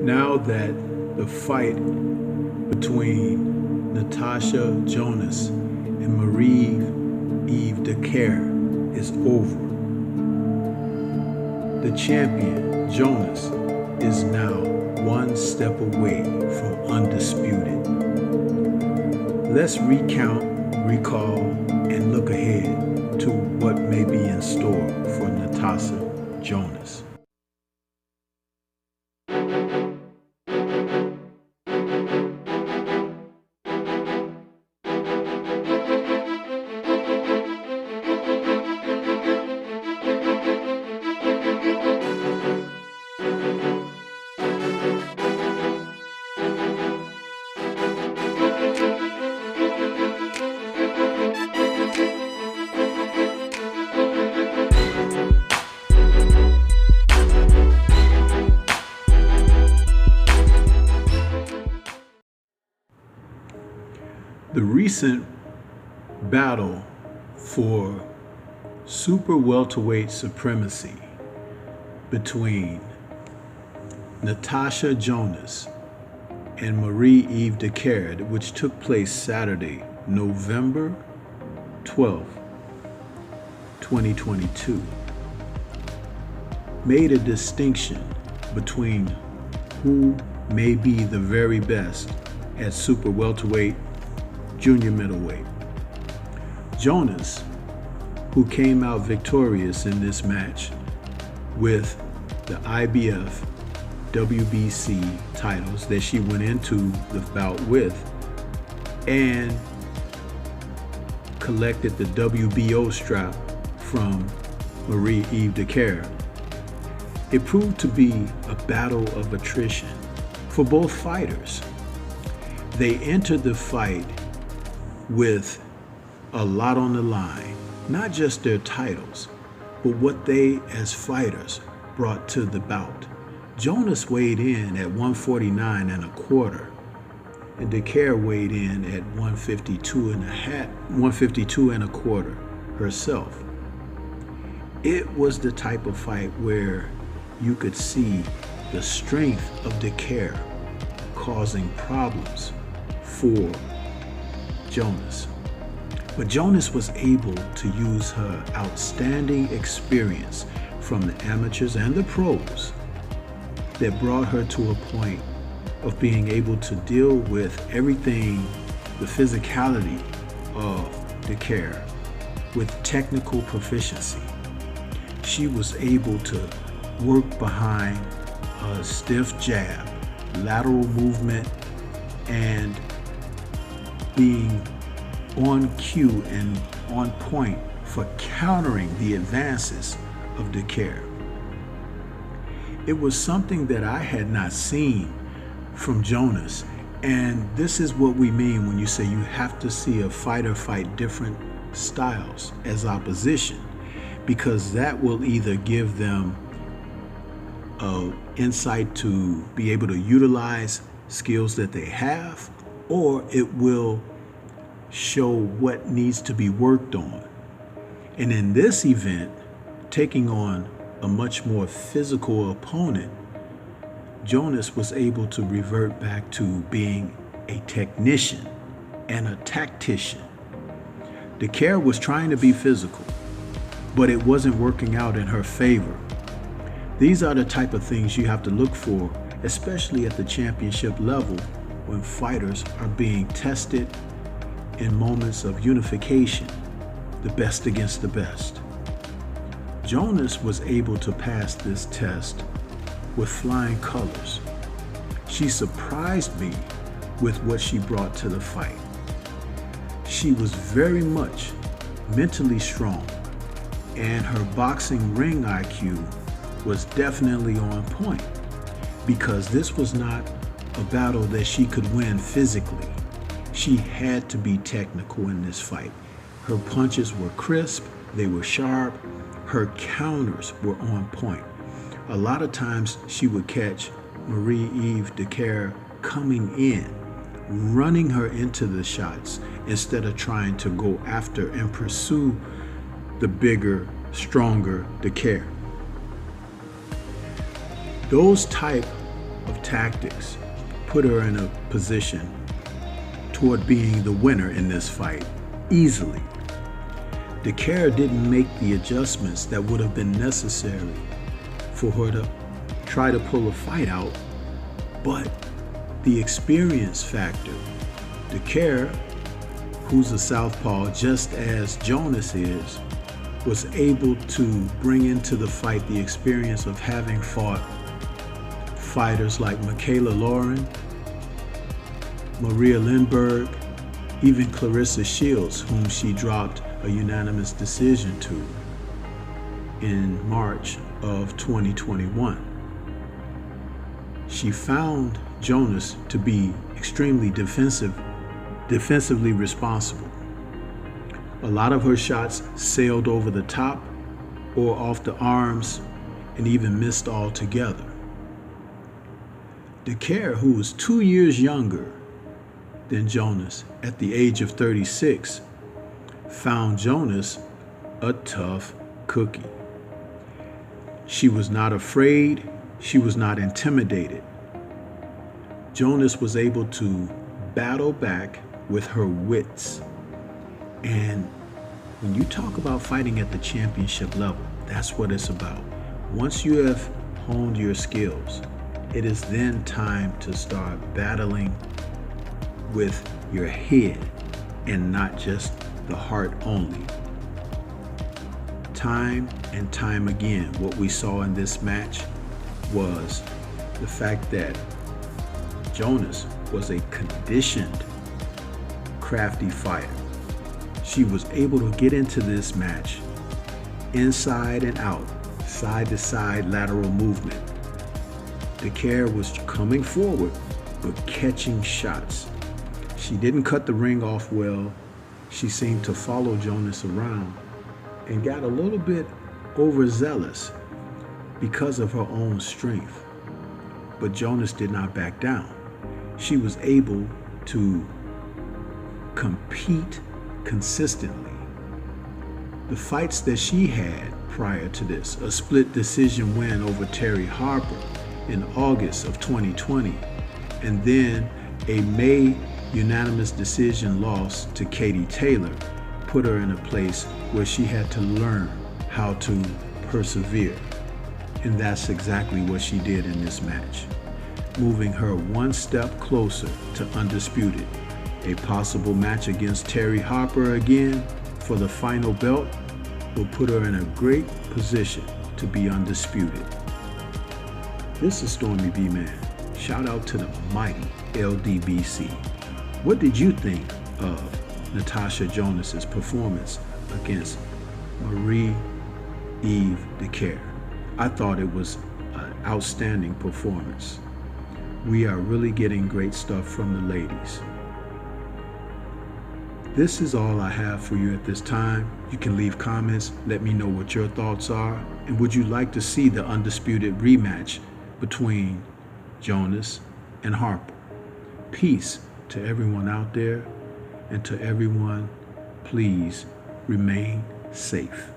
Now that the fight between Natasha Jonas and Marie-Eve Dicaire is over, the champion, Jonas, is now one step away from undisputed. Let's recount, recall, and look ahead to what may be in store for Natasha Jonas. The recent battle for super welterweight supremacy between Natasha Jonas and Marie-Eve Dicaire, which took place Saturday, November 12, 2022, made a distinction between who may be the very best at super welterweight, junior middleweight. Jonas, who came out victorious in this match with the IBF WBC titles that she went into the bout with, and collected the WBO strap from Marie-Eve Dicaire. It proved to be a battle of attrition for both fighters. They entered the fight with a lot on the line, not just their titles, but what they as fighters brought to the bout. Jonas weighed in at 149 and a quarter, and Dicaire weighed in at 152 and a quarter herself. It was the type of fight where you could see the strength of Dicaire causing problems for Jonas. But Jonas was able to use her outstanding experience from the amateurs and the pros that brought her to a point of being able to deal with everything, the physicality of Dicaire, with technical proficiency. She was able to work behind a stiff jab, lateral movement, and being on cue and on point for countering the advances of Dicaire. It was something that I had not seen from Jonas, and this is what we mean when you say you have to see a fighter fight different styles as opposition, because that will either give them insight to be able to utilize skills that they have, or it will show what needs to be worked on. And in this event, taking on a much more physical opponent, Jonas was able to revert back to being a technician and a tactician. Dicaire was trying to be physical, but it wasn't working out in her favor. These are the type of things you have to look for, especially at the championship level, when fighters are being tested in moments of unification, the best against the best. Jonas was able to pass this test with flying colors. She surprised me with what she brought to the fight. She was very much mentally strong, and her boxing ring IQ was definitely on point, because this was not a battle that she could win physically. She had to be technical in this fight. Her punches were crisp, they were sharp, her counters were on point. A lot of times she would catch Marie-Eve Dicaire coming in, running her into the shots instead of trying to go after and pursue the bigger, stronger Dicaire. Those type of of tactics put her in a position toward being the winner in this fight easily. DeCare didn't make the adjustments that would have been necessary for her to try to pull a fight out, but the experience factor. DeCare, who's a southpaw just as Jonas is, was able to bring into the fight the experience of having fought fighters like Michaela Lauren, Maria Lindbergh, even Clarissa Shields, whom she dropped a unanimous decision to in March of 2021. She found Jonas to be extremely defensively responsible. A lot of her shots sailed over the top or off the arms and even missed altogether. DeCare, who was 2 years younger than Jonas at the age of 36, found Jonas a tough cookie. She was not afraid, she was not intimidated. Jonas was able to battle back with her wits. And when you talk about fighting at the championship level, that's what it's about. Once you have honed your skills, it is then time to start battling with your head and not just the heart only. Time and time again, what we saw in this match was the fact that Jonas was a conditioned, crafty fighter. She was able to get into this match inside and out, side to side lateral movement. DeCare was coming forward, but catching shots. She didn't cut the ring off well. She seemed to follow Jonas around and got a little bit overzealous because of her own strength. But Jonas did not back down. She was able to compete consistently. The fights that she had prior to this, a split decision win over Terry Harper in August of 2020, and then a May unanimous decision loss to Katie Taylor, put her in a place where she had to learn how to persevere. And that's exactly what she did in this match, moving her one step closer to Undisputed. A possible match against Terry Harper again for the final belt will put her in a great position to be undisputed. This is Stormy B Man. Shout out to the mighty LDBC. What did you think of Natasha Jonas's performance against Marie Eve DeCare? I thought it was an outstanding performance. We are really getting great stuff from the ladies. This is all I have for you at this time. You can leave comments, let me know what your thoughts are, and would you like to see the Undisputed rematch between Jonas and Harper? Peace to everyone out there, and to everyone, please remain safe.